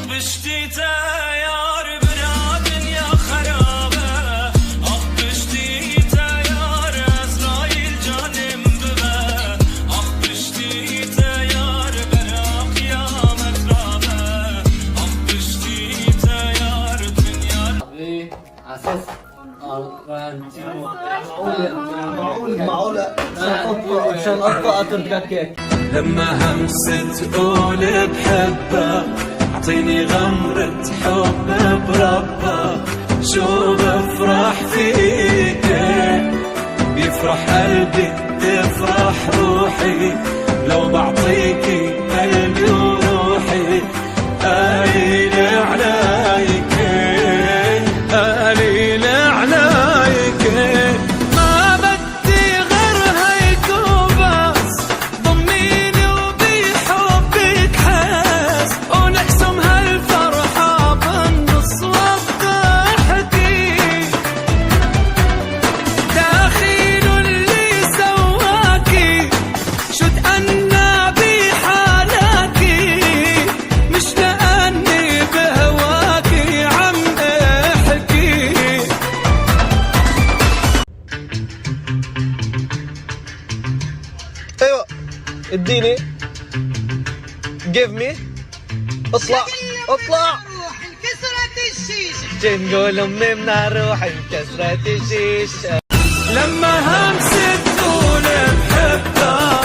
بشتي تيار بنادن يا خرابه بشتي تيار اسرائيل جانم ببه بشتي تيار براق يا مترابه بشتي تيار دنيا اساس معقولة عشان اطفى اتركك. لما همست تقول بحبك اعطيني غمرة حب بربك شو بفرح فيك بيفرح قلبي تفرح روحي لو بعطيكي قلبي وروحي قليل عليك قليل عليك ما بدي غير هيك وبس ضميني وبحبك حس ونقسم هالفرحة بالنص والضحكي داخل اللي سواكي شو تأنى بحالاتي مش لأني بهواكي عم احكي. ايوه اديني give me اطلع روح انكسرت الشيشة جاي نقول امي من روح انكسرت الشيشه. لما همست تقول بحبك